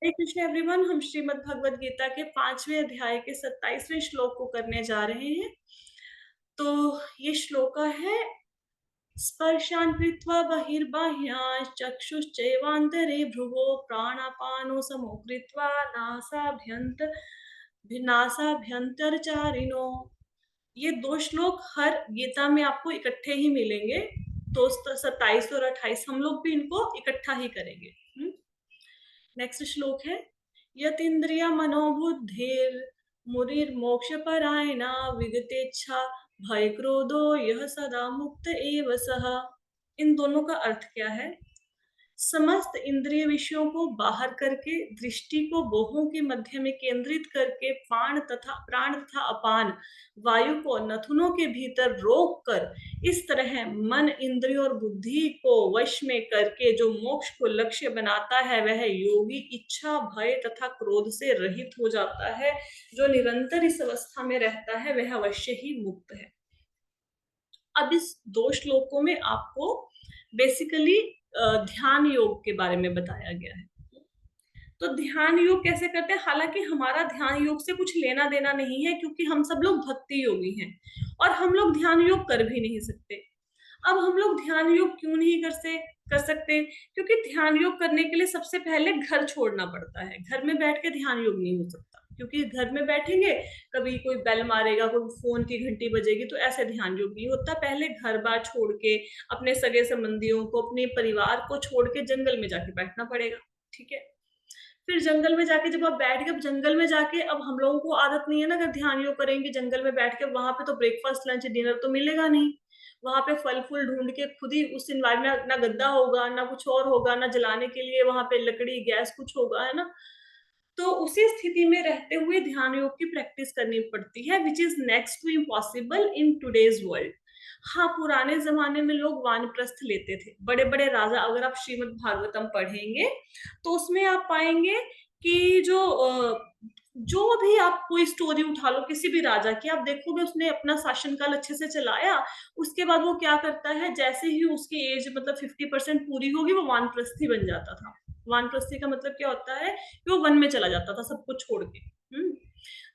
हरे Krishna everyone. हम श्रीमद् भगवत गीता के 5वें अध्याय के 27वें श्लोक को करने जा रहे हैं। तो ये श्लोक है, स्पर्शान् कृत्वा बहिर्बाह्यान् चक्षुश्चैवान्तरे भ्रुवो प्राणापानो समो कृत्वा नासाभ्यन्तरचारिणो। ये दो श्लोक हर गीता में आपको इकट्ठे ही मिलेंगे। तो 27 और 28 हम लोग भी इनको इकट्ठा ही करेंगे। नेक्स्ट श्लोक है, यतीन्द्रिय मनोबुद्धिर मुनिर्मोक्ष परायणा विगतेच्छा भय क्रोधो यह सदा मुक्त एव सह। इन दोनों का अर्थ क्या है? समस्त इंद्रिय विषयों को बाहर करके दृष्टि को बोहों के मध्य में केंद्रित करके प्राण तथा अपान वायु को नथुनों के भीतर रोक कर इस तरह मन इंद्रियों और बुद्धि को वश में करके जो मोक्ष को लक्ष्य बनाता है वह योगी इच्छा भय तथा क्रोध से रहित हो जाता है। जो निरंतर इस अवस्था में रहता है वह अवश्य ही मुक्त है। अब इस दो श्लोकों में आपको बेसिकली ध्यान योग के बारे में बताया गया है। तो ध्यान योग कैसे करते हैं? हालांकि हमारा ध्यान योग से कुछ लेना देना नहीं है, क्योंकि हम सब लोग भक्ति योगी हैं और हम लोग ध्यान योग कर भी नहीं सकते। अब हम लोग ध्यान योग क्यों नहीं कर सकते? क्योंकि ध्यान योग करने के लिए सबसे पहले घर छोड़ना पड़ता है। घर में बैठ के ध्यान योग नहीं हो सकता, क्योंकि घर में बैठेंगे, कभी कोई बेल मारेगा, कोई फोन की घंटी बजेगी, तो ऐसे ध्यान योग नहीं होता। पहले घर बार छोड़ के अपने सगे संबंधियों को, अपने परिवार को छोड़ के जंगल में जाके बैठना पड़ेगा। ठीक है, फिर जंगल में जाके जब आप बैठ गए, जंगल में जाके अब हम लोगों को आदत नहीं है ना, अगर ध्यान योग करेंगे जंगल में बैठ के, वहां पे तो ब्रेकफास्ट लंच डिनर तो मिलेगा नहीं। वहां पे फल फूल ढूंढ के खुद ही उस इन्वायरमेंट, ना गद्दा होगा ना कुछ और होगा, ना जलाने के लिए वहां पे लकड़ी गैस कुछ होगा, है ना। तो उसी स्थिति में रहते हुए ध्यान योग की प्रैक्टिस करनी पड़ती है, which is next to impossible in today's world. हाँ, पुराने जमाने में लोग वानप्रस्थ लेते थे, बड़े बड़े राजा। अगर आप श्रीमद् भागवतम पढ़ेंगे तो उसमें आप पाएंगे कि जो भी आप कोई स्टोरी उठा लो किसी भी राजा की, आप देखोगे उसने अपना शासनकाल अच्छे से चलाया। उसके बाद वो क्या करता है, जैसे ही उसकी एज मतलब 50% पूरी होगी, वो वानप्रस्थी बन जाता था। वानप्रस्थी का मतलब क्या होता है कि वो वन में चला जाता था सब कुछ छोड़ के।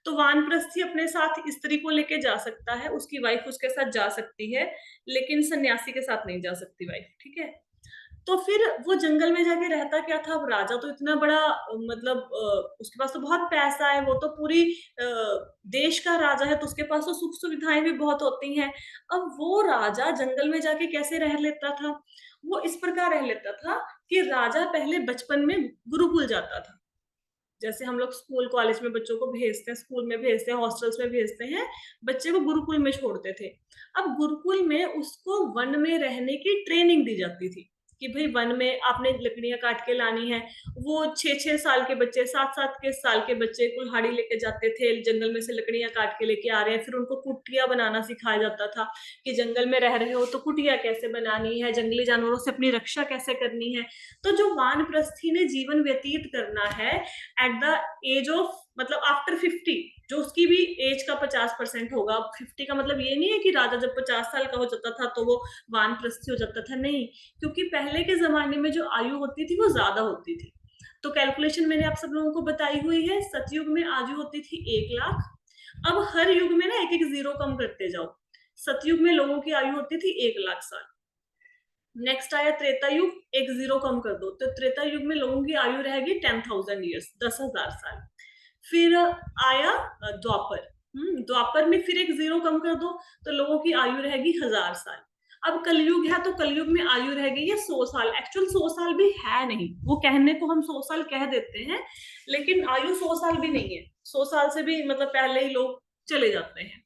तो वानप्रस्थी अपने साथ स्त्री को लेके जा सकता है, उसकी वाइफ उसके साथ जा सकती है, लेकिन सन्यासी के साथ नहीं जा सकती वाइफ। ठीक है, तो फिर वो जंगल में जाके रहता क्या था। अब राजा तो इतना बड़ा मतलब उसके पास तो बहुत पैसा है, वो तो पूरी देश का राजा है, तो उसके पास तो सुख सुविधाएं भी बहुत होती हैं। अब वो राजा जंगल में जाके कैसे रह लेता था? वो इस प्रकार रह लेता था कि राजा पहले बचपन में गुरुकुल जाता था। जैसे हम लोग स्कूल कॉलेज में बच्चों को भेजते हैं, स्कूल में भेजते हैं, हॉस्टल्स में भेजते हैं, बच्चे को गुरुकुल में छोड़ते थे। अब गुरुकुल में उसको वन में रहने की ट्रेनिंग दी जाती थी कि भाई वन में आपने लकड़ियां काट के लानी है। वो 6-6 साल के बच्चे, 7-7 के साल के बच्चे कुल्हाड़ी लेके जाते थे, जंगल में से लकड़ियां काट के लेके आ रहे हैं। फिर उनको कुटिया बनाना सिखाया जाता था कि जंगल में रह रहे हो तो कुटिया कैसे बनानी है, जंगली जानवरों से अपनी रक्षा कैसे करनी है। तो जो वानप्रस्थी ने जीवन व्यतीत करना है एट द एज ऑफ, मतलब आफ्टर 50, जो उसकी भी एज का 50% होगा। अब 50 का मतलब ये नहीं है कि राजा जब 50 साल का हो जाता था तो वो वानप्रस्थी हो जाता था, नहीं। क्योंकि पहले के जमाने में जो आयु होती थी वो ज्यादा होती थी। तो कैलकुलेशन मैंने आप सब लोगों को बताई हुई है। सतयुग में आयु होती थी 1 लाख। अब हर युग में ना एक एक जीरो कम करते जाओ। सतयुग में लोगों की आयु होती थी 1 लाख साल। नेक्स्ट आया त्रेता युग, एक जीरो कम कर दो तो त्रेता युग में लोगों की आयु रहेगी 10,000 ईयर्स, 10,000 साल। फिर आया द्वापर। द्वापर में फिर एक जीरो कम कर दो तो लोगों की आयु रहेगी 1,000 साल। अब कलयुग है तो कलयुग में आयु रहेगी ये 100 साल। एक्चुअल 100 साल भी है नहीं, वो कहने को हम 100 साल कह देते हैं, लेकिन आयु 100 साल भी नहीं है। 100 साल से भी मतलब पहले ही लोग चले जाते हैं।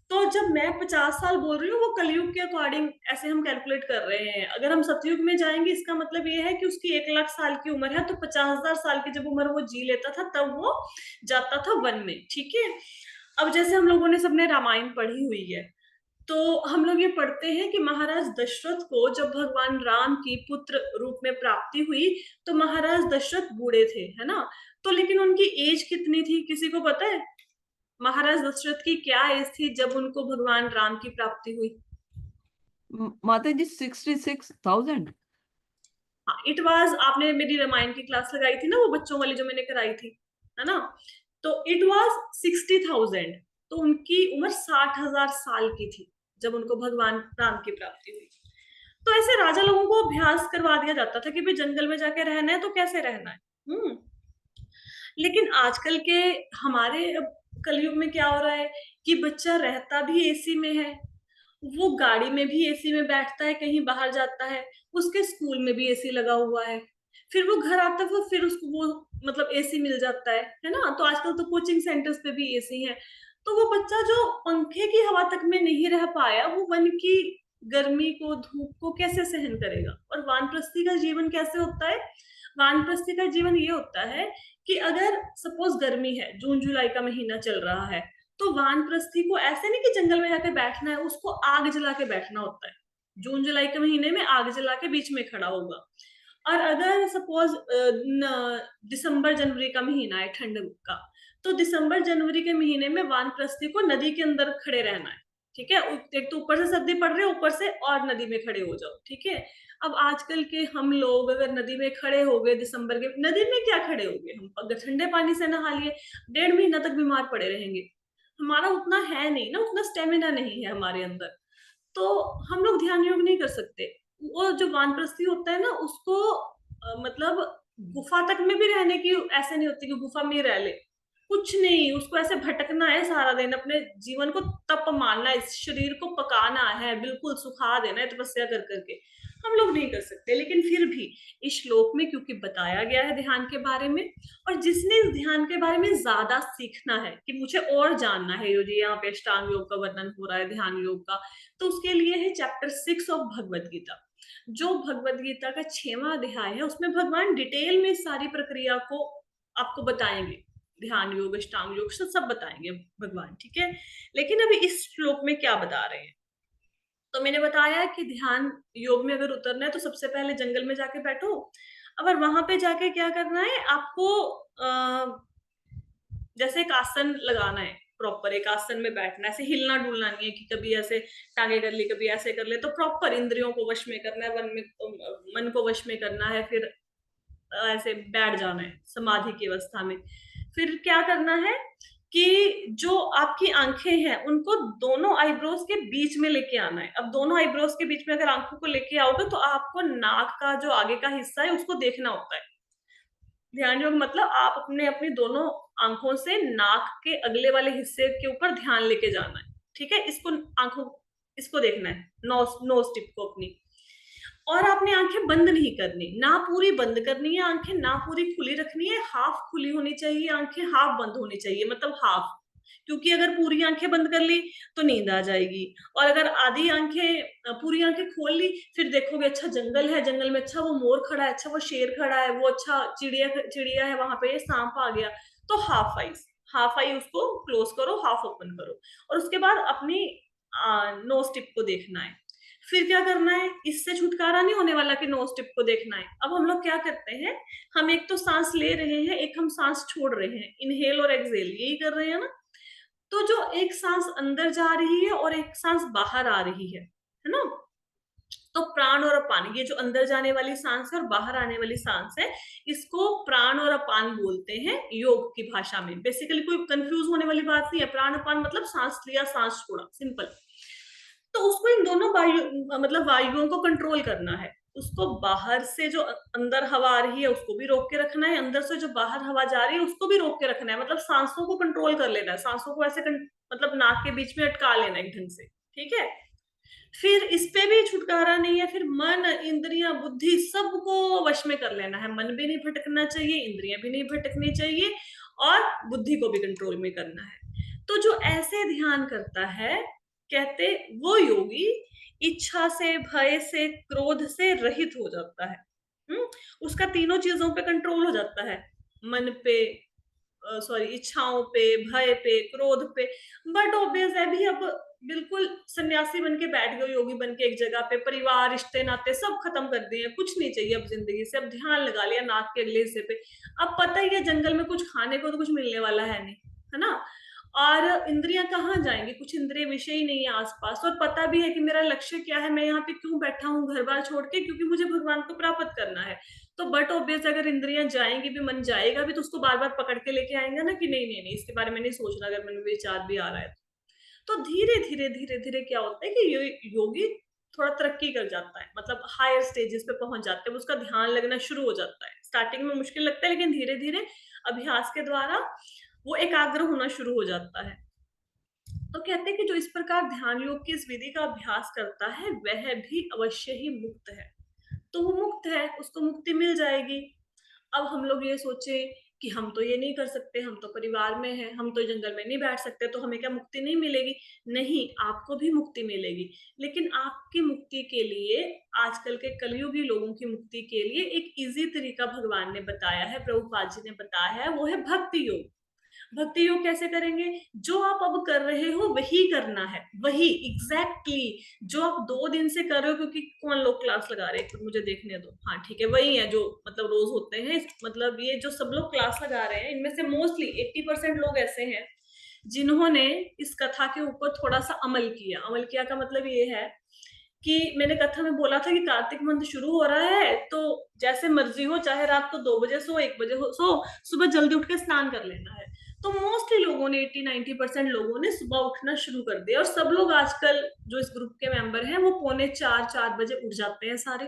तो जब मैं 50 साल बोल रही हूँ वो कलयुग के अकॉर्डिंग ऐसे हम कैलकुलेट कर रहे हैं। अगर हम सतयुग में जाएंगे इसका मतलब ये है कि उसकी 1 लाख साल की उम्र है, तो 50,000 साल की जब उम्र वो जी लेता था तब वो जाता था वन में। ठीक है, अब जैसे हम लोगों ने सबने रामायण पढ़ी हुई है, तो हम लोग ये पढ़ते हैं कि महाराज दशरथ को जब भगवान राम की पुत्र रूप में प्राप्ति हुई तो महाराज दशरथ बूढ़े थे, है ना। तो लेकिन उनकी एज कितनी थी किसी को पता है? महाराज दशरथ की क्या एज थी जब उनको भगवान राम की प्राप्ति हुई? माता जी 66,000। हाँ, इट वाज, आपने मेरी रामायण की क्लास लगाई थी ना, वो बच्चों वाली जो मैंने कराई थी, है ना, तो इट वाज 60,000। तो उनकी उम्र 60,000 साल की थी जब उनको भगवान राम की प्राप्ति हुई। तो ऐसे राजा लोगों को अभ्यास करवा दिया जाता था कि भाई जंगल में जाके रहना है तो कैसे रहना है। लेकिन आजकल के हमारे अब कलयुग में क्या हो रहा है कि बच्चा रहता भी एसी में है, वो गाड़ी में भी एसी में बैठता है, कहीं बाहर जाता है, उसके स्कूल में भी एसी लगा हुआ है, फिर वो घर आता है वो फिर उसको वो मतलब एसी मिल जाता है ना। तो आजकल तो कोचिंग सेंटर्स पे भी एसी है। तो वो बच्चा जो पंखे की हवा तक में नहीं रह पाया, वो वन की गर्मी को, धूप को कैसे सहन करेगा। और वानप्रस्थी का जीवन कैसे होता है, वानप्रस्थी का जीवन ये होता है कि अगर सपोज गर्मी है, जून जुलाई का महीना चल रहा है, तो वानप्रस्थी को ऐसे नहीं कि जंगल में जाके बैठना है, उसको आग जला के बैठना होता है। जून जुलाई के महीने में आग जला के बीच में खड़ा होगा। और अगर सपोज दिसंबर जनवरी का महीना है ठंड का, तो दिसंबर जनवरी के महीने में वानप्रस्थी को नदी के अंदर खड़े रहना है। ठीक है, एक तो ऊपर से सर्दी पड़ रही है, ऊपर से और नदी में खड़े हो जाओ। ठीक है, अब आजकल के हम लोग अगर नदी में खड़े हो गए दिसंबर के, नदी में क्या खड़े हो गए, हम अगर ठंडे पानी से नहा लिए 1.5 महीना तक बीमार पड़े रहेंगे। हमारा उतना है नहीं ना, उतना स्टेमिना नहीं है हमारे अंदर, तो हम लोग ध्यान योग नहीं कर सकते। वो जो वानप्रस्थी होता है ना, उसको मतलब गुफा तक में भी रहने की ऐसे नहीं होती कि गुफा में ही रह ले, कुछ नहीं, उसको ऐसे भटकना है सारा दिन, अपने जीवन को तप मारना है, इस शरीर को पकाना है, बिल्कुल सुखा देना है तपस्या कर करके। हम लोग नहीं कर सकते, लेकिन फिर भी इस श्लोक में क्योंकि बताया गया है ध्यान के बारे में, और जिसने इस ध्यान के बारे में ज्यादा सीखना है कि मुझे और जानना है, जो यहाँ पे अष्टांग योग का वर्णन हो रहा है, ध्यान योग का, तो उसके लिए है चैप्टर 6 ऑफ भगवत गीता। जो भगवत गीता का 6वां अध्याय है, उसमें भगवान डिटेल में सारी प्रक्रिया को आपको बताएंगे, ध्यान योग अष्टांग योग सब बताएंगे भगवान। ठीक है, लेकिन अभी इस श्लोक में क्या बता रहे हैं, तो मैंने बताया कि ध्यान योग में अगर उतरना है तो सबसे पहले जंगल में जाके बैठो। अगर वहां पे जाके क्या करना है आपको, जैसे एक आसन लगाना है, प्रॉपर एक आसन में बैठना है, ऐसे हिलना डुलना नहीं है कि कभी ऐसे टांगे कर ली कभी ऐसे कर ले, तो प्रॉपर इंद्रियों को वश में करना है, मन को वश में करना है, फिर ऐसे बैठ जाना है समाधि की अवस्था में। फिर क्या करना है कि जो आपकी आंखें हैं उनको दोनों आईब्रोज के बीच में लेके आना है। अब दोनों आईब्रोज के बीच में अगर आंखों को लेके आओगे तो आपको नाक का जो आगे का हिस्सा है उसको देखना होता है। ध्यान योग मतलब आप अपने अपनी दोनों आंखों से नाक के अगले वाले हिस्से के ऊपर ध्यान लेके जाना है। ठीक है, इसको आंखों, इसको देखना है, नोज नोज टिप को अपनी। और आपने आंखें बंद नहीं करनी, ना पूरी बंद करनी है आंखें, ना पूरी खुली रखनी है, हाफ खुली होनी चाहिए आंखें, हाफ बंद होनी चाहिए, मतलब हाफ। क्योंकि अगर पूरी आंखें बंद कर ली तो नींद आ जाएगी, और अगर आधी आंखें पूरी आंखें खोल ली, फिर देखोगे अच्छा जंगल है, जंगल में अच्छा वो मोर खड़ा है, अच्छा वो शेर खड़ा है, वो अच्छा चिड़िया चिड़िया है वहां पे, सांप आ गया, तो हाफ आईज, हाफ आई उसको क्लोज करो, हाफ ओपन करो, और उसके बाद अपनी नोज टिप को देखना है। फिर क्या करना है, इससे छुटकारा नहीं होने वाला कि नोज टिप को देखना है। अब हम लोग क्या करते हैं, हम एक तो सांस ले रहे हैं, एक हम सांस छोड़ रहे हैं, इनहेल और एक्सहेल यही कर रहे हैं ना। तो जो एक सांस अंदर जा रही है और एक सांस बाहर आ रही है ना, तो प्राण और अपान, ये जो अंदर जाने वाली सांस है और बाहर आने वाली सांस है, इसको प्राण और अपान बोलते हैं योग की भाषा में। बेसिकली कोई कंफ्यूज होने वाली बात नहीं है, प्राण अपान मतलब सांस लिया सांस छोड़ा, सिंपल। तो उसको इन दोनों वायु मतलब वायुओं को कंट्रोल करना है। उसको बाहर से जो अंदर हवा आ रही है उसको भी रोक के रखना है, अंदर से जो बाहर हवा जा रही है उसको भी रोक के रखना है, मतलब सांसों को कंट्रोल कर लेना है, सांसों को ऐसे मतलब नाक के बीच में अटका लेना है एक ढंग से। ठीक है, फिर इस पे भी छुटकारा नहीं है, फिर मन इंद्रियां बुद्धि सबको वश में कर लेना है, मन भी नहीं भटकना चाहिए, इंद्रियां भी नहीं भटकनी चाहिए, और बुद्धि को भी कंट्रोल में करना है। तो जो ऐसे ध्यान करता है, कहते वो योगी इच्छा से, भय से, क्रोध से रहित हो जाता है। उसका तीनों चीजों पे कंट्रोल हो जाता है, मन पे, सॉरी इच्छाओं पे, भय पे, क्रोध पे। बट ऑब्वियस है भी, अब बिल्कुल सन्यासी बन के बैठ गए, योगी बन के एक जगह पे, परिवार रिश्ते नाते सब खत्म कर दिए, कुछ नहीं चाहिए अब जिंदगी से, अब ध्यान लगा लिया नाक के अगले हिस्से पे। अब पता ही है जंगल में कुछ खाने को तो कुछ मिलने वाला है नहीं, है ना। और इंद्रियां कहाँ जाएंगी, कुछ इंद्रिय विषय ही नहीं है आसपास, और पता भी है कि मेरा लक्ष्य क्या है, मैं यहाँ पे क्यों बैठा हूँ घर बार छोड़ के, क्योंकि मुझे भगवान को प्राप्त करना है। तो बट ऑब्वियस अगर इंद्रियां जाएंगी भी, मन जाएगा भी, तो उसको बार बार पकड़ के लेके आएंगे ना कि नहीं नहीं नहीं, इसके बारे में नहीं सोचना, अगर मन में विचार भी आ रहा है तो धीरे धीरे धीरे धीरे क्या होता है कि योगी थोड़ा तरक्की कर जाता है, मतलब हायर स्टेजेस पे पहुंच जाते हैं, उसका ध्यान लगना शुरू हो जाता है। स्टार्टिंग में मुश्किल लगता है, लेकिन धीरे धीरे अभ्यास के द्वारा वो एकाग्र होना शुरू हो जाता है। तो कहते हैं कि जो इस प्रकार ध्यान योग की इस विधि का अभ्यास करता है वह भी अवश्य ही मुक्त है। तो वो मुक्त है, उसको मुक्ति मिल जाएगी। अब हम लोग ये सोचे कि हम तो ये नहीं कर सकते, हम तो परिवार में हैं, हम तो जंगल में नहीं बैठ सकते, तो हमें क्या मुक्ति नहीं मिलेगी? नहीं, आपको भी मुक्ति मिलेगी। लेकिन आपकी मुक्ति के लिए, आजकल के कलयुगी लोगों की मुक्ति के लिए एक इजी तरीका भगवान ने बताया है, प्रभुपाद जी ने बताया है, वो है भक्ति योग। भक्ति योग कैसे करेंगे? जो आप अब कर रहे हो वही करना है, वही एग्जैक्टली exactly, जो आप 2 दिन से कर रहे हो, क्योंकि कौन लोग क्लास लगा रहे हैं, तो मुझे देखने दो, हाँ ठीक है, वही है जो मतलब रोज होते हैं। मतलब ये जो सब लोग क्लास लगा रहे हैं, इनमें से मोस्टली 80% लोग ऐसे हैं जिन्होंने इस कथा के ऊपर थोड़ा सा अमल किया। अमल किया का मतलब ये है कि मैंने कथा में बोला था कि कार्तिक मंथ शुरू हो रहा है, तो जैसे मर्जी हो, चाहे रात को 2 बजे सो, 1 बजे हो सो, सुबह जल्दी उठ के स्नान कर लेना है। तो मोस्टली लोगों ने, 80-90% लोगों ने सुबह उठना शुरू कर दिया, और सब लोग आजकल जो इस ग्रुप के मेंबर हैं वो 3:45-4 बजे उठ जाते हैं, सारे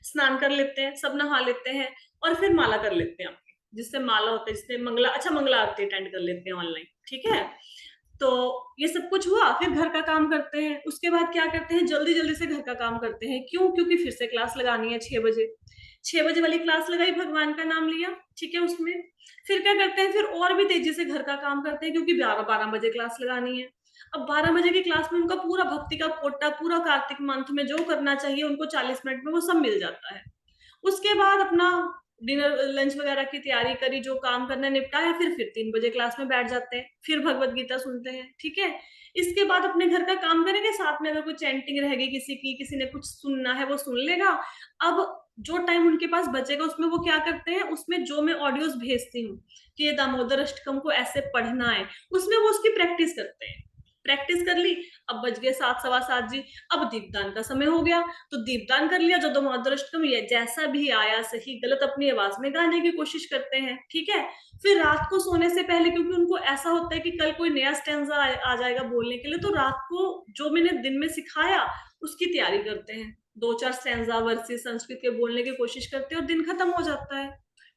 स्नान कर लेते हैं, सब नहा लेते हैं, और फिर माला कर लेते हैं अपनी, जिससे माला होता है, जिससे मंगला, अच्छा मंगला आरती अटेंड कर लेते हैं ऑनलाइन, ठीक है। तो ये सब कुछ हुआ, फिर घर का काम करते हैं, उसके बाद क्या करते हैं, जल्दी जल्दी से घर का काम करते हैं। क्यों? क्योंकि फिर से क्लास लगानी है 6 बजे। 6 बजे वाली क्लास लगाई, भगवान का नाम लिया, ठीक है, उसमें फिर क्या करते हैं, फिर और भी तेजी से घर का काम करते हैं, क्योंकि 12-12 बजे क्लास लगानी है। अब 12 बजे की क्लास में उनका पूरा भक्ति का कोटा, पूरा कार्तिक मंथ में जो करना चाहिए उनको 40 मिनट में वो सब मिल जाता है। उसके बाद अपना डिनर लंच वगैरह की तैयारी करी, जो काम करना निपटाया, फिर 3 बजे क्लास में बैठ जाते हैं, फिर भगवत गीता सुनते हैं, ठीक है। इसके बाद अपने घर का काम करेंगे, साथ में अगर कोई चैंटिंग रहेगी किसी की, किसी ने कुछ सुनना है वो सुन लेगा। अब जो टाइम उनके पास बचेगा उसमें वो क्या करते हैं, उसमें जो मैं ऑडियोज भेजती हूँ कि ये दामोदर अष्टकम को ऐसे पढ़ना है, उसमें वो उसकी प्रैक्टिस करते हैं। प्रैक्टिस कर ली, अब बज गए 7, 7:15 जी, अब दीपदान का समय हो गया, तो दीपदान कर लिया, जो दामोदर अष्टकम या जैसा भी आया, सही गलत अपनी आवाज में गाने की कोशिश करते हैं, ठीक है। फिर रात को सोने से पहले, क्योंकि उनको ऐसा होता है कि कल कोई नया स्टैंजा आ जाएगा बोलने के लिए, तो रात को जो मैंने दिन में सिखाया उसकी तैयारी करते हैं, 2-4 स्टैंजा वर्सेस संस्कृत के बोलने की कोशिश करते हैं, और दिन खत्म हो जाता है,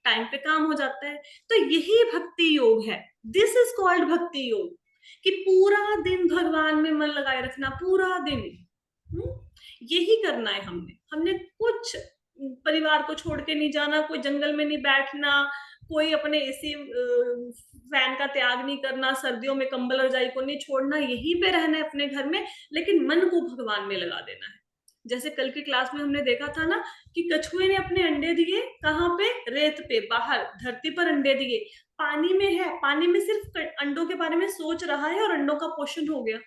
टाइम पे काम हो जाता है। तो यही भक्ति योग है, दिस इज कॉल्ड भक्ति योग, कि पूरा दिन भगवान में मन लगाए रखना, पूरा दिन। यही करना है हमने हमने कुछ परिवार को छोड़ के नहीं जाना, कोई जंगल में नहीं बैठना, कोई अपने एसी फैन का त्याग नहीं करना, सर्दियों में कंबल रजाई को नहीं छोड़ना, यहीं पे रहना है अपने घर में, लेकिन मन को भगवान में लगा देना है। जैसे कल की क्लास में हमने देखा था ना कि कछुए ने अपने अंडे दिए कहाँ पे, रेत पे, बाहर धरती पर अंडे दिए, पानी में है, पानी में सिर्फ अंडों के बारे में सोच रहा है और अंडों का पोषण हो गया,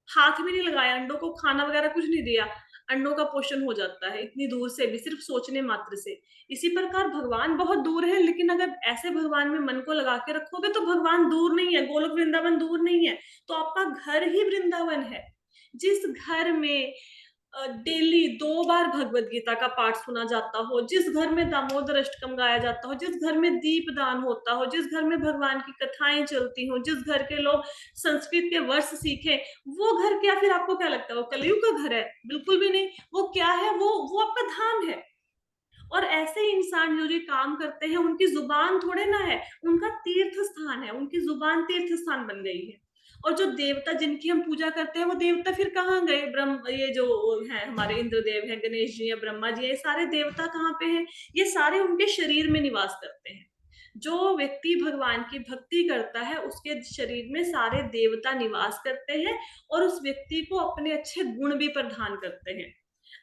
हाथ भी नहीं लगाया, अंडों को खाना वगैरह कुछ नहीं दिया, अंडों का पोषण हो जाता है इतनी दूर से भी, सिर्फ सोचने मात्र से। इसी प्रकार भगवान बहुत दूर है, लेकिन अगर ऐसे भगवान में मन को लगा के रखोगे तो भगवान दूर नहीं है, गोलोक वृंदावन दूर नहीं है, तो आपका घर ही वृंदावन है। जिस घर में डेली 2 बार भगवत गीता का पाठ सुना जाता हो, जिस घर में दामोदर अष्टकम गाया जाता हो, जिस घर में दीप दान होता हो, जिस घर में भगवान की कथाएं चलती हो, जिस घर के लोग संस्कृत के वर्ष सीखे, वो घर क्या, फिर आपको क्या लगता है वो कलयुग का घर है? बिल्कुल भी नहीं। वो क्या है, वो आपका धाम है। और ऐसे ही इंसान जो जो काम करते हैं, उनकी जुबान थोड़े ना है, उनका तीर्थ स्थान है, उनकी जुबान तीर्थ स्थान बन गई है। और जो देवता जिनकी हम पूजा करते हैं, वो देवता फिर कहाँ गए? ब्रह्म, ये जो है हमारे इंद्रदेव हैं, गणेश जी हैं, ब्रह्मा जी हैं, ये सारे देवता कहाँ पे हैं? ये सारे उनके शरीर में निवास करते हैं। जो व्यक्ति भगवान की भक्ति करता है उसके शरीर में सारे देवता निवास करते हैं, और उस व्यक्ति को अपने अच्छे गुण भी प्रदान करते हैं।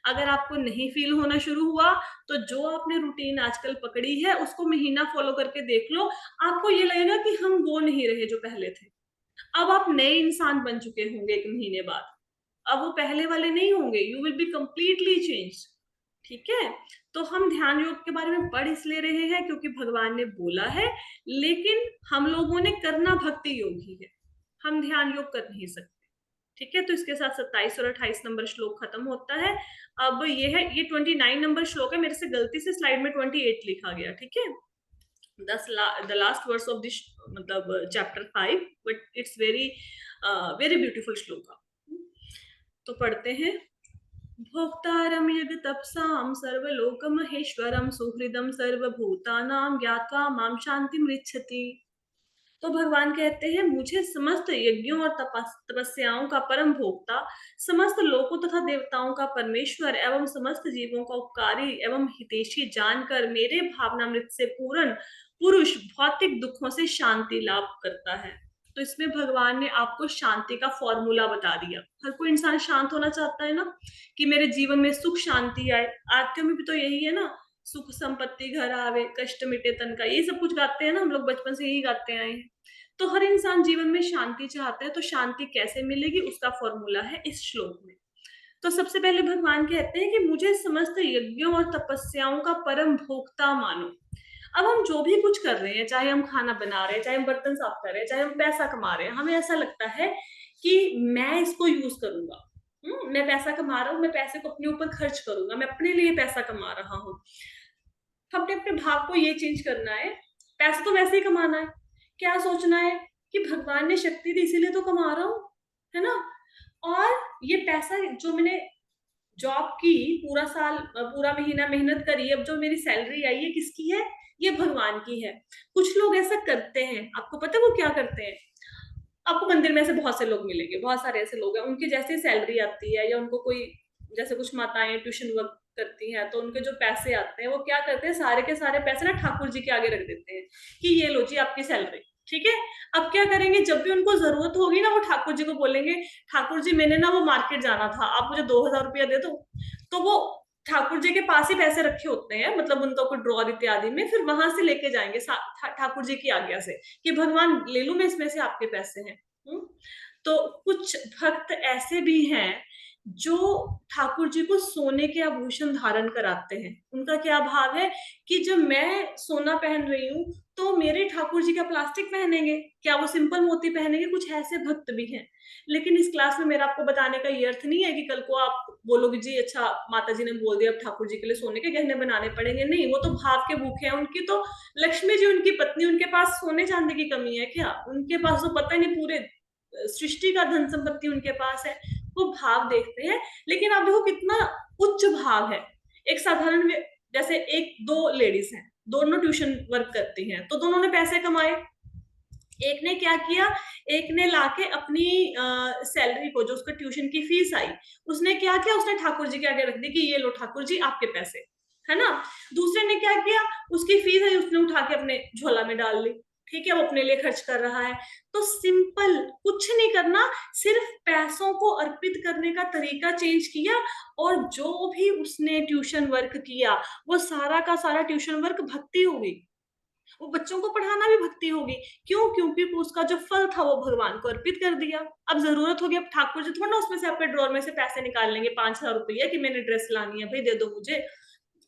अगर आपको नहीं फील होना शुरू हुआ, तो जो आपने रूटीन आजकल पकड़ी है उसको महीना फॉलो करके देख लो, आपको ये लगेगा कि हम वो नहीं रहे जो पहले थे। अब आप नए इंसान बन चुके होंगे 1 महीने बाद, अब वो पहले वाले नहीं होंगे, you will be completely change, ठीक है। तो हम ध्यान योग के बारे में पढ़ इसलिए रहे हैं क्योंकि भगवान ने बोला है, लेकिन हम लोगों ने करना भक्ति योग ही है। हम ध्यान योग कर नहीं सकते। ठीक है, तो इसके साथ 27 और 28 नंबर श्लोक खत्म होता है। अब ये है, ये 29 नंबर श्लोक है, मेरे से गलती से स्लाइड में 28 लिखा गया। ठीक है, the last verse of this, मतलब chapter 5, but it's very very beautiful shloka. तो पढ़ते हैं। भोक्तारं यज्ञतपसां सर्वलोक महेश्वरं सुहृदं सर्वभूतानां ज्ञात्वा मां शान्तिमृच्छति। तो भगवान कहते हैं, मुझे समस्त यज्ञों और तपस्याओं का परम भोक्ता, समस्त लोकों तथा देवताओं का परमेश्वर एवं समस्त जीवों का उपकारी एवं हितैषी जानकर मेरे भावनामृत से पूर्ण पुरुष भौतिक दुखों से शांति लाभ करता है। तो इसमें भगवान ने आपको शांति का फॉर्मूला बता दिया। हर कोई इंसान शांत होना चाहता है ना, कि मेरे जीवन में सुख शांति आए। आरतियों में भी तो यही है ना, सुख संपत्ति घर आवे, कष्ट मिटे तन का, ये सब कुछ गाते हैं ना हम लोग, बचपन से यही गाते आए हैं। तो हर इंसान जीवन में शांति चाहता है, तो शांति कैसे मिलेगी उसका फॉर्मूला है इस श्लोक में। तो सबसे पहले भगवान कहते हैं कि मुझे समस्त यज्ञों और तपस्याओं का परम भोक्ता मानो। अब हम जो भी कुछ कर रहे हैं, चाहे हम खाना बना रहे हैं, चाहे हम बर्तन साफ कर रहे हैं, चाहे हम पैसा कमा रहे हैं, हमें ऐसा लगता है कि मैं इसको यूज करूंगा। मैं पैसा कमा रहा हूँ, मैं पैसे को अपने ऊपर खर्च करूंगा, मैं अपने लिए पैसा कमा रहा हूँ। हमने अपने भाव को ये चेंज करना है। पैसा तो वैसे ही कमाना है, क्या सोचना है कि भगवान ने शक्ति दी इसीलिए तो कमा रहा हूँ, है ना। और ये पैसा जो मैंने जॉब की, पूरा साल पूरा महीना मेहनत करी, अब जो मेरी सैलरी आई है किसकी है? ये भगवान की है। कुछ लोग ऐसा करते हैं, आपको पता है वो क्या करते हैं? आपको मंदिर में ऐसे बहुत से लोग मिलेंगे, बहुत सारे ऐसे लोग हैं, उनकी जैसे सैलरी आती है, या उनको कोई, जैसे कुछ माताएं ट्यूशन वर्क करती हैं, तो उनके जो पैसे आते हैं वो क्या करते हैं, सारे के सारे पैसे ना ठाकुर जी के आगे रख देते हैं कि ये लो जी आपकी सैलरी। ठीक है, अब क्या करेंगे, जब भी उनको जरूरत होगी ना, वो ठाकुर जी को बोलेंगे, ठाकुर जी मैंने ना वो मार्केट जाना था, आप मुझे 2,000 रुपया दे दो। तो वो ठाकुर जी के पास ही पैसे रखे होते हैं, मतलब उनका कोई ड्रॉर इत्यादि में, फिर वहां से लेके जाएंगे ठाकुर जी की आज्ञा से कि भगवान ले लूं मैं इसमें से, आपके पैसे हैं। तो कुछ भक्त ऐसे भी हैं जो ठाकुर जी को सोने के आभूषण धारण कराते हैं। उनका क्या भाव है कि जब मैं सोना पहन रही हूँ तो मेरे ठाकुर जी का प्लास्टिक पहनेंगे क्या, वो सिंपल मोती पहनेंगे? कुछ ऐसे भक्त भी हैं। लेकिन इस क्लास में मेरा आपको बताने का ये अर्थ नहीं है कि कल को आप बोलोगे जी अच्छा माता जी ने बोल दिया अब ठाकुर जी के लिए सोने के गहने बनाने पड़ेंगे। नहीं, वो तो भाव के भूखे हैं। उनकी तो लक्ष्मी जी उनकी पत्नी, उनके पास सोने चांदी की कमी है क्या? उनके पास तो पता नहीं पूरे सृष्टि का धन संपत्ति उनके पास है। वो भाव देखते हैं। लेकिन आप देखो कितना उच्च भाव है। एक साधारण जैसे एक दो लेडीज हैं, दोनों ट्यूशन वर्क करती हैं, तो दोनों ने पैसे कमाए। एक ने क्या किया, एक ने लाके अपनी सैलरी को, जो उसका ट्यूशन की फीस आई, उसने क्या किया, उसने ठाकुर जी के आगे रख दी कि ये लो ठाकुर जी आपके पैसे, है ना। दूसरे ने क्या किया, उसकी फीस है उसने उठा के अपने झोला में डाल ली। ठीक है, वो अपने लिए खर्च कर रहा है। तो सिंपल, कुछ नहीं करना, सिर्फ पैसों को अर्पित करने का तरीका चेंज किया, और जो भी उसने ट्यूशन वर्क किया वो सारा का सारा ट्यूशन वर्क भक्ति हो गई। वो बच्चों को पढ़ाना भी भक्ति होगी। क्यों? क्योंकि उसका जो फल था वो भगवान को अर्पित कर दिया। अब जरूरत होगी, अब ठाकुर जी थोड़ा ना उसमें से आपके ड्रॉर में से पैसे निकाल लेंगे 5,000 रुपया कि मैंने ड्रेस लानी है, भाई दे दो मुझे।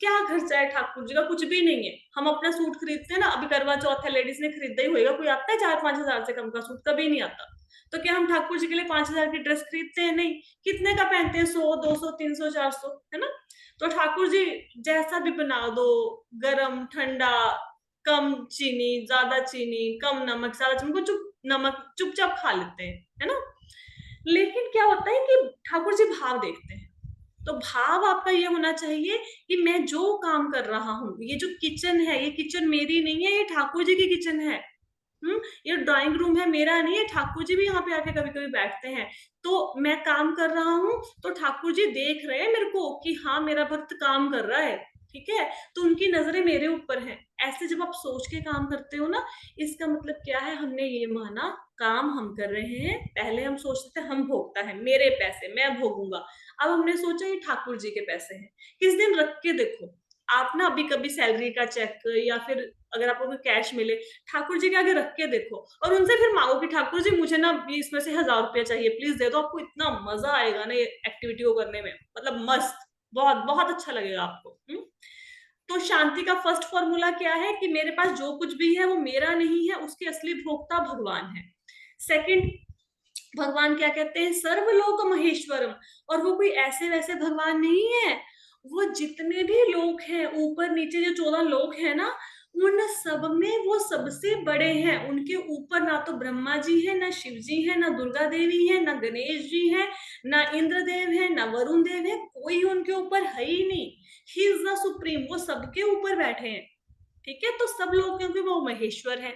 क्या खर्चा है ठाकुर जी का? कुछ भी नहीं है। हम अपना सूट खरीदते हैं ना, अभी करवा चौथ है, लेडीज ने खरीदा ही होगा, कोई आता है 4-5 हजार से कम का सूट? कभी नहीं आता। तो क्या हम ठाकुर जी के लिए 5,000 की ड्रेस खरीदते हैं? नहीं। कितने का पहनते हैं? 100, 200, 300, 400, है ना। तो ठाकुर जी जैसा भी बना दो, गरम ठंडा, कम चीनी ज्यादा चीनी, कम नमक ज्यादा चीनी, चुप नमक चुपचाप खा लेते हैं, है ना। लेकिन क्या होता है कि ठाकुर जी भाव देखते हैं। तो भाव आपका ये होना चाहिए कि मैं जो काम कर रहा हूँ, ये जो किचन है, ये किचन मेरी नहीं है, ये ठाकुर जी की किचन है। ये ड्राइंग रूम है, मेरा नहीं है। ठाकुर जी भी यहाँ पे आके कभी कभी बैठते हैं। तो मैं काम कर रहा हूँ तो ठाकुर जी देख रहे हैं मेरे को कि हाँ मेरा भक्त काम कर रहा है। ठीक है, तो उनकी नजरें मेरे ऊपर हैं। ऐसे जब आप सोच के काम करते हो ना, इसका मतलब क्या है, हमने ये माना काम हम कर रहे हैं। पहले हम सोचते थे हम भोगता है, मेरे पैसे मैं भोगूंगा। अब हमने सोचा ये ठाकुर जी के पैसे हैं। किस दिन रख के देखो आप ना, अभी कभी सैलरी का चेक या फिर अगर आपको कोई कैश मिले, ठाकुर जी के आगे रख के देखो और उनसे फिर मांगो कि ठाकुर जी मुझे ना इसमें से 1,000 रुपया चाहिए, प्लीज दे दो। आपको इतना मजा आएगा ना ये एक्टिविटी को करने में, मतलब मस्त, बहुत बहुत अच्छा लगेगा आपको। तो शांति का फर्स्ट फॉर्मूला क्या है कि मेरे पास जो कुछ भी है वो मेरा नहीं है, उसके असली भोक्ता भगवान है। सेकंड, भगवान क्या कहते हैं, सर्वलोक महेश्वरम। और वो कोई ऐसे वैसे भगवान नहीं है, वो जितने भी लोग हैं ऊपर नीचे जो 14 लोग हैं ना, उन सब में वो सबसे बड़े हैं। उनके ऊपर ना तो ब्रह्मा जी है, ना शिव जी है, ना दुर्गा देवी है, ना गणेश जी है, ना इंद्रदेव है, ना वरुण देव है, कोई उनके ऊपर है ही नहीं। ही इज द सुप्रीम, वो सबके ऊपर बैठे हैं। ठीक है, तो सब लोग क्योंकि वो महेश्वर हैं।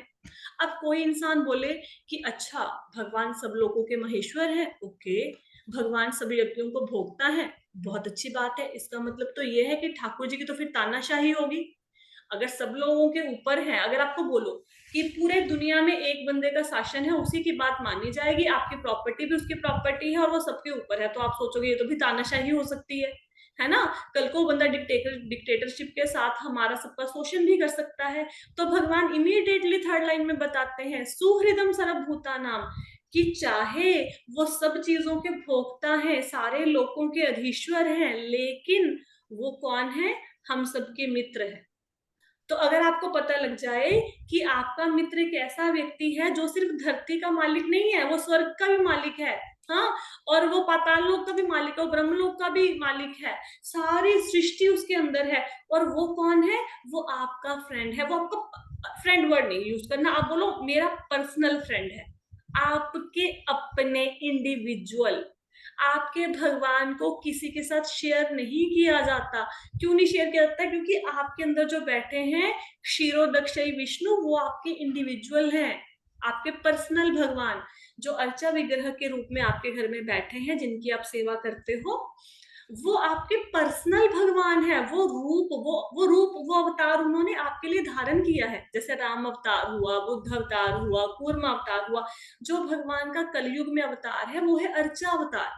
अब कोई इंसान बोले कि अच्छा भगवान सब लोगों के महेश्वर है, ओके, भगवान सभी व्यक्तियों को भोगता है, बहुत अच्छी बात है। इसका मतलब तो ये है कि ठाकुर जी की तो फिर तानाशाही होगी। अगर सब लोगों के ऊपर है, अगर आपको बोलो कि पूरे दुनिया में एक बंदे का शासन है, उसी की बात मानी जाएगी, आपकी प्रॉपर्टी भी उसकी प्रॉपर्टी है और वो सबके ऊपर है, तो आप सोचोगे ये तो भी तानाशाही हो सकती है ना। कल को बंदा डिक्टेटरशिप के साथ हमारा सबका शोषण भी कर सकता है। तो भगवान इमीडिएटली थर्ड लाइन में बताते हैं, सुहृदम सर्वभूता नाम, कि चाहे वो सब चीजों के भोक्ता है, सारे लोगों के अधीश्वर हैं, लेकिन वो कौन है, हम सबके मित्र है। तो अगर आपको पता लग जाए कि आपका मित्र एक ऐसा व्यक्ति है जो सिर्फ धरती का मालिक नहीं है, वो स्वर्ग का भी मालिक है, हाँ, और वो पाताल लोक का भी मालिक है, वो ब्रह्मलोक का भी मालिक है, सारी सृष्टि उसके अंदर है, और वो कौन है, वो आपका फ्रेंड है। वो आपका फ्रेंड वर्ड नहीं यूज करना, आप बोलो मेरा पर्सनल फ्रेंड है, आपके अपने इंडिविजुअल। आपके भगवान को किसी के साथ शेयर नहीं किया जाता। क्यों नहीं शेयर किया जाता? क्योंकि आपके अंदर जो बैठे हैं क्षीरोदक्षयी विष्णु, वो आपके इंडिविजुअल हैं, आपके पर्सनल भगवान, जो अर्चा विग्रह के रूप में आपके घर में बैठे हैं, जिनकी आप सेवा करते हो, वो आपके पर्सनल भगवान है। वो अवतार उन्होंने आपके लिए धारण किया है, जैसे राम अवतार हुआ, बुद्ध अवतार हुआ, कूर्म अवतार हुआ। जो भगवान का कलयुग में अवतार है वो है अर्चा अवतार।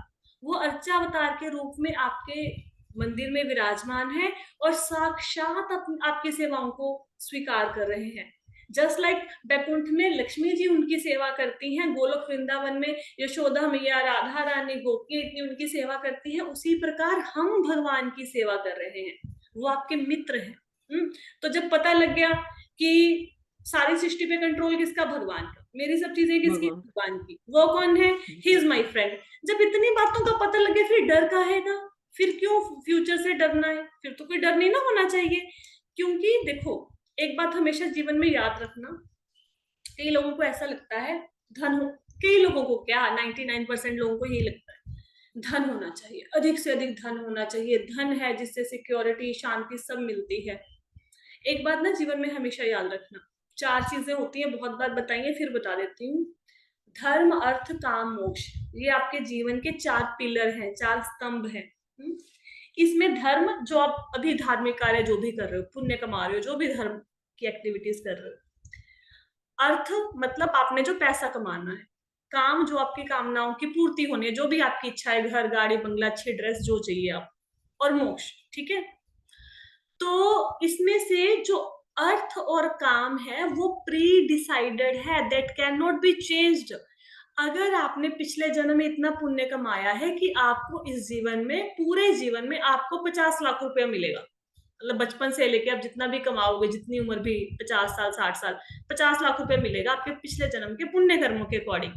वो अर्चा अवतार के रूप में आपके मंदिर में विराजमान है और साक्षात आपकी सेवाओं को स्वीकार कर रहे हैं। जस्ट लाइक बैकुंठ में लक्ष्मी जी उनकी सेवा करती हैं, गोलोक वृंदावन में यशोदा मैया, राधा रानी, गोपी इतनी उनकी सेवा करती है, उसी प्रकार हम भगवान की सेवा कर रहे हैं, वो आपके मित्र हैं। तो जब पता लग गया कि सारी सृष्टि पे कंट्रोल किसका, भगवान का, मेरी सब चीजें किसकी, भगवान की, वो कौन है, ही इज माई फ्रेंड। जब इतनी बातों का पता लगे, फिर डर काहेगा, फिर क्यों फ्यूचर से डरना है, फिर तो कोई डर नहीं ना होना चाहिए। क्योंकि देखो, एक बात हमेशा जीवन में याद रखना, कई लोगों को ऐसा लगता है धन हो, कई लोगों को क्या 99% लोगों को यही लगता है धन होना चाहिए, अधिक से अधिक धन होना चाहिए, धन है जिससे सिक्योरिटी, शांति सब मिलती है। एक बात ना जीवन में हमेशा याद रखना, 4 चीजें होती हैं, बहुत बार बताइए फिर बता देती हूँ। धर्म, अर्थ, काम, मोक्ष, ये आपके जीवन के 4 पिलर हैं, 4 स्तंभ हैं। इसमें धर्म, जो आप अभी धार्मिक कार्य जो भी कर रहे हो, पुण्य कमा रहे हो, जो भी धर्म की एक्टिविटीज कर रहे हो। अर्थ मतलब आपने जो पैसा कमाना है। काम, जो आपकी कामनाओं की पूर्ति होनी है, जो भी आपकी इच्छा है, घर, गाड़ी, बंगला, अच्छी ड्रेस, जो चाहिए आप। और मोक्ष, ठीक है। तो इसमें से जो अर्थ और काम है वो प्री डिसाइडेड है, that can not be changed. अगर आपने पिछले जन्म में इतना पुण्य कमाया है कि आपको इस जीवन में, पूरे जीवन में आपको 50 लाख रुपया मिलेगा, मतलब बचपन से लेके आप जितना भी कमाओगे, जितनी उम्र भी, 50 साल, 60 साल, 50 लाख रुपया मिलेगा आपके पिछले जन्म के पुण्य कर्मों के अकॉर्डिंग।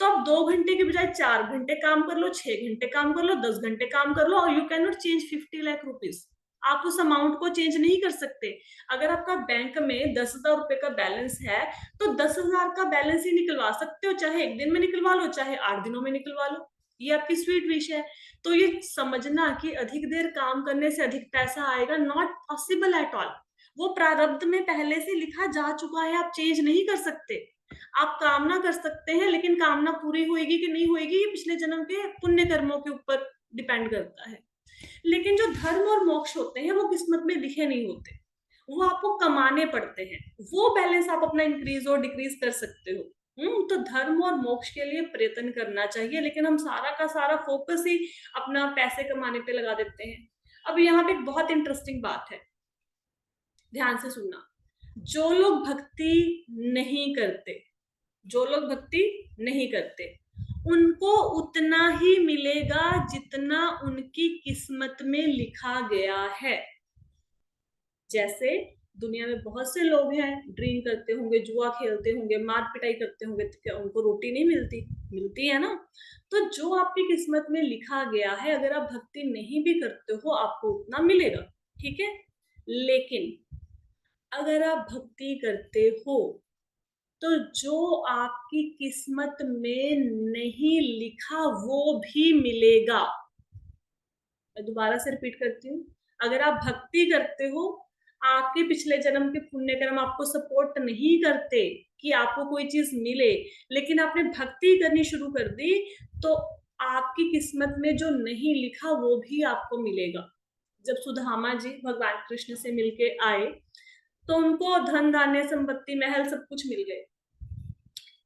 तो आप 2 घंटे के बजाय 4 घंटे काम कर लो, 6 घंटे काम कर लो, 10 घंटे काम कर लो, और you can not change 50 lakh rupees. आप उस अमाउंट को चेंज नहीं कर सकते। अगर आपका बैंक में 10,000 रुपए का बैलेंस है, तो 10,000 का बैलेंस ही निकलवा सकते हो, चाहे एक दिन में निकलवा लो, चाहे 8 दिनों में निकलवा लो, ये आपकी स्वीट विश है। तो ये समझना कि अधिक देर काम करने से अधिक पैसा आएगा, नॉट पॉसिबल एट ऑल। वो प्रारब्ध में पहले से लिखा जा चुका है, आप चेंज नहीं कर सकते। आप कामना कर सकते हैं, लेकिन कामना पूरी होएगी कि नहीं होएगी ये पिछले जन्म के पुण्य कर्मों के ऊपर डिपेंड करता है। लेकिन जो धर्म और मोक्ष होते हैं वो किस्मत में लिखे नहीं होते, वो आपको कमाने पड़ते हैं। वो बैलेंस आप अपना इंक्रीज और डिक्रीज कर सकते हो। तो धर्म और मोक्ष के लिए प्रयत्न करना चाहिए, लेकिन हम सारा का सारा फोकस ही अपना पैसे कमाने पे लगा देते हैं। अब यहाँ पे एक बहुत इंटरेस्टिंग बात है, ध्यान से सुनना। जो लोग भक्ति नहीं करते, जो लोग भक्ति नहीं करते, उनको उतना ही मिलेगा जितना उनकी किस्मत में लिखा गया है। जैसे दुनिया में बहुत से लोग हैं, ड्रिंक करते होंगे, जुआ खेलते होंगे, मार पिटाई करते होंगे, तो क्या उनको रोटी नहीं मिलती? मिलती है ना। तो जो आपकी किस्मत में लिखा गया है, अगर आप भक्ति नहीं भी करते हो, आपको उतना मिलेगा। ठीक है। लेकिन अगर आप भक्ति करते हो, तो जो आपकी किस्मत में नहीं लिखा वो भी मिलेगा। मैं दोबारा से रिपीट करती हूँ। अगर आप भक्ति करते हो, आपके पिछले जन्म के पुण्य कर्म आपको सपोर्ट नहीं करते कि आपको कोई चीज मिले, लेकिन आपने भक्ति करनी शुरू कर दी, तो आपकी किस्मत में जो नहीं लिखा वो भी आपको मिलेगा। जब सुदामा जी भगवान कृष्ण से मिलके आए, तो उनको धन धान्य संपत्ति महल सब कुछ मिल गए।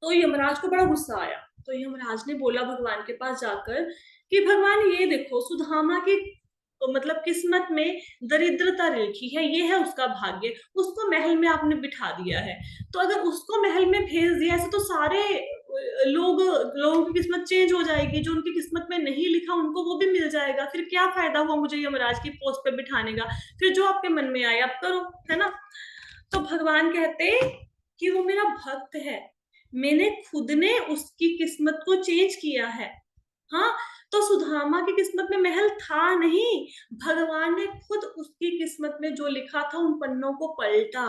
तो यमराज को बड़ा गुस्सा आया। तो यमराज ने बोला भगवान के पास जाकर कि भगवान ये देखो, सुदामा की मतलब किस्मत में दरिद्रता लिखी है, ये है उसका भाग्य, उसको महल में आपने बिठा दिया है। तो अगर उसको महल में भेज दिया ऐसे, तो सारे लोगों की किस्मत चेंज हो जाएगी। जो उनकी किस्मत में नहीं लिखा उनको वो भी मिल जाएगा। फिर क्या फायदा हुआ मुझे यमराज की पोस्ट पे बिठाने का? फिर जो आपके मन में आए आप करो, है ना। तो भगवान कहते कि वो मेरा भक्त है, मैंने खुद ने उसकी किस्मत को चेंज किया है। हाँ, तो सुदामा की किस्मत में महल था नहीं, भगवान ने खुद उसकी किस्मत में जो लिखा था उन पन्नों को पलटा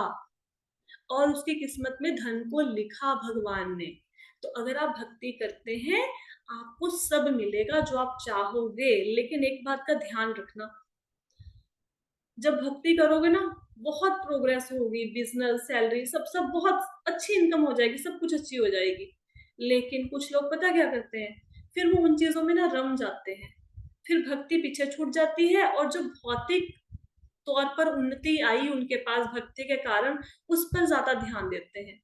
और उसकी किस्मत में धन को लिखा भगवान ने। तो अगर आप भक्ति करते हैं, आपको सब मिलेगा जो आप चाहोगे। लेकिन एक बात का ध्यान रखना, जब भक्ति करोगे ना, बहुत प्रोग्रेस होगी, बिजनेस, सैलरी, सब सब बहुत अच्छी इनकम हो जाएगी, सब कुछ अच्छी हो जाएगी। लेकिन कुछ लोग पता क्या करते हैं, फिर वो उन चीजों में ना रम जाते हैं, फिर भक्ति पीछे छूट जाती है, और जो भौतिक तौर पर उन्नति आई उनके पास भक्ति के कारण, उस पर ज्यादा ध्यान देते हैं।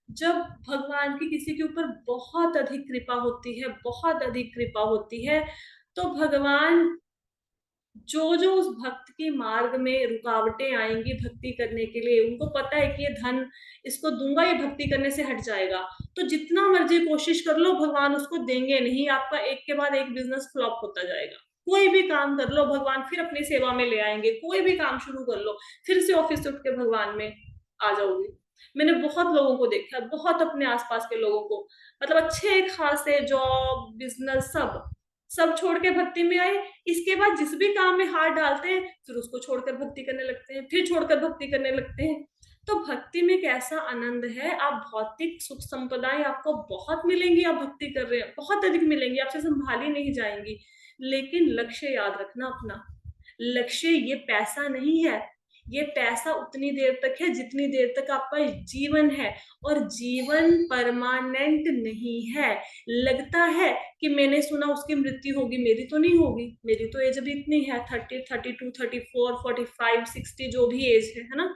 जब भगवान की किसी के ऊपर बहुत अधिक कृपा होती है, बहुत अधिक कृपा होती है, तो भगवान जो जो उस भक्त के मार्ग में रुकावटें आएंगी भक्ति करने के लिए, उनको पता है कि ये धन इसको दूंगा, ये भक्ति करने से हट जाएगा, तो जितना मर्जी कोशिश कर लो भगवान उसको देंगे नहीं। आपका एक के बाद एक बिजनेस फ्लॉप होता जाएगा। कोई भी काम कर लो, भगवान फिर अपनी सेवा में ले आएंगे। कोई भी काम शुरू कर लो, फिर से ऑफिस से उठ के भगवान में आ जाओगे। मैंने बहुत लोगों को देखा, बहुत अपने आसपास के लोगों को, मतलब अच्छे खासे जॉब, बिजनेस, सब सब छोड़ के भक्ति में आए। इसके बाद जिस भी काम में हाथ डालते हैं, फिर उसको छोड़कर भक्ति करने लगते हैं, फिर छोड़कर भक्ति करने लगते हैं। तो भक्ति में कैसा आनंद है। आप भौतिक सुख संपदाएं आपको बहुत मिलेंगी, आप भक्ति कर रहे हैं, बहुत अधिक मिलेंगी, आपसे संभाली नहीं जाएंगी। लेकिन लक्ष्य याद रखना अपना। लक्ष्य ये पैसा नहीं है, ये पैसा उतनी देर तक है जितनी देर तक आपका जीवन है, और जीवन परमानेंट नहीं है। लगता है कि मैंने सुना उसकी मृत्यु होगी, मेरी तो नहीं होगी, मेरी तो एज अभी इतनी है, 30, 32, 34, 45, 60, जो भी एज है ना।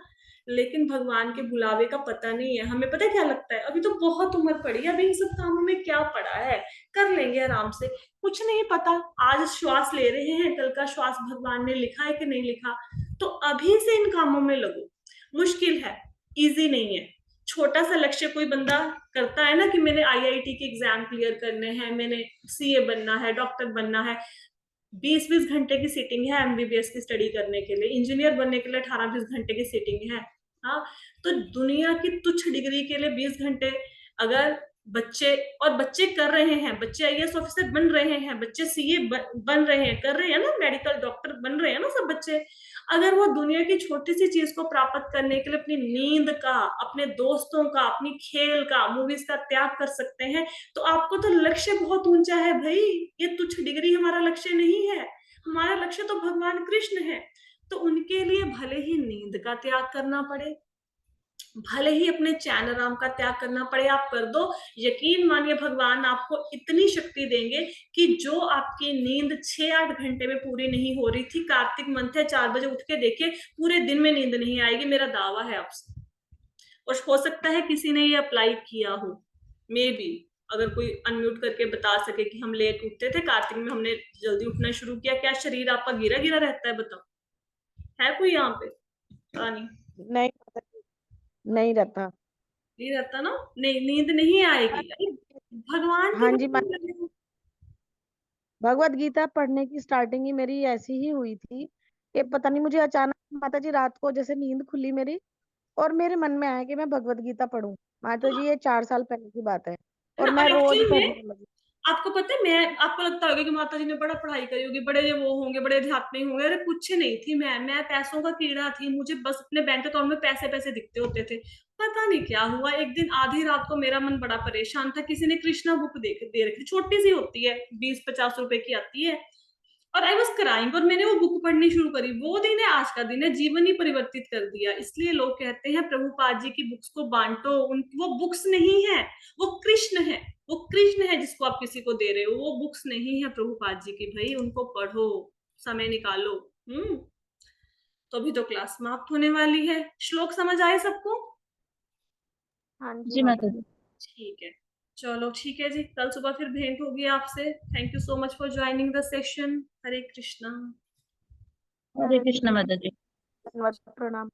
लेकिन भगवान के बुलावे का पता नहीं है। हमें पता क्या लगता है, अभी तो बहुत उम्र पड़ी है, अभी इन सब कामों में क्या पड़ा है, कर लेंगे आराम से। कुछ नहीं पता, आज श्वास ले रहे हैं, कल का श्वास भगवान ने लिखा है कि नहीं लिखा। तो अभी से इन कामों में लगो। मुश्किल है, इजी नहीं है। छोटा सा लक्ष्य कोई बंदा करता है ना कि मैंने आईआईटी के एग्जाम क्लियर करने हैं, मैंने सीए बनना है, डॉक्टर बनना है, 20-20 घंटे की सीटिंग है एमबीबीएस की स्टडी करने के लिए, इंजीनियर बनने के लिए 18-20 घंटे की सीटिंग है। हाँ, तो दुनिया की तुच्छ डिग्री के लिए 20 घंटे, अगर बच्चे, और बच्चे कर रहे हैं, बच्चे आईएएस ऑफिसर बन रहे हैं, बच्चे सीए बन रहे हैं, कर रहे हैं ना, मेडिकल डॉक्टर बन रहे हैं ना सब बच्चे। अगर वो दुनिया की छोटी सी चीज को प्राप्त करने के लिए अपनी नींद का, अपने दोस्तों का, अपनी खेल का, मूवीज का त्याग कर सकते हैं, तो आपको तो लक्ष्य बहुत ऊंचा है भाई। ये तुच्छ डिग्री हमारा लक्ष्य नहीं है, हमारा लक्ष्य तो भगवान कृष्ण है। तो उनके लिए भले ही नींद का त्याग करना पड़े, भले ही अपने चैन आराम का त्याग करना पड़े, आप कर दो। यकीन मानिए भगवान आपको इतनी शक्ति देंगे कि जो आपकी नींद 6-8 घंटे में पूरी नहीं हो रही थी, कार्तिक मंथ है, 4 बजे उठ के देखिए, पूरे दिन में नींद नहीं आएगी, मेरा दावा है आपसे। और हो सकता है किसी ने ये अप्लाई किया हो, मे बी, अगर कोई अनम्यूट करके बता सके कि हम लेट उठते थे, कार्तिक में हमने जल्दी उठना शुरू किया। क्या शरीर आपका गिरा गिरा रहता है? बताओ, है कोई यहाँ पे? नहीं, नहीं, नहीं रहता। नहीं रहता ना। नहीं, नींद नहीं आएगी। अरे भगवान की हाँ जी, भक्ति में लगे हो। भगवत गीता पढ़ने की स्टार्टिंग ही मेरी ऐसी ही हुई थी कि पता नहीं मुझे अचानक माता जी रात को जैसे नींद खुली मेरी, और मेरे मन में आया कि मैं भगवत गीता पढूं। माता जी, ये 4 साल पहले की बात है, है और ना। मैं और रोज एक्चुअल में पढ़ने लगी। आपको पता है, मैं आपको लगता होगा कि माता जी ने बड़ा पढ़ाई करी होगी, बड़े ये वो होंगे, बड़े अध्यात्मिक होंगे। अरे कुछ नहीं थी, मैं पैसों का कीड़ा थी। मुझे बस अपने बैंक अकाउंट में पैसे पैसे दिखते होते थे। पता नहीं क्या हुआ, एक दिन आधी रात को मेरा मन बड़ा परेशान था। किसी ने कृष्णा बुक दे रखी, छोटी सी होती है, 20-50 रुपए की आती है। और आई वॉज क्राइंग, और मैंने वो बुक पढ़नी शुरू करी। वो दिन है आज का दिन है, जीवन ही परिवर्तित कर दिया। इसलिए लोग कहते हैं प्रभुपाद जी की बुक्स को बांटो। उन वो बुक्स नहीं है, वो कृष्ण है। वो कृष्ण है जिसको आप किसी को दे रहे हो, वो बुक्स नहीं है प्रभुपाद जी की। भाई उनको पढ़ो, समय निकालो। तो अभी तो क्लास समाप्त होने वाली है। श्लोक समझ आए सबको? हाँ जी जी माता माता जी। जी। ठीक है, चलो ठीक है जी, कल सुबह फिर भेंट होगी आपसे। Thank you so much for joining the session. Hare Krishna. Hare Hare Krishna Krishna. माता जी। धन्यवाद, प्रणाम।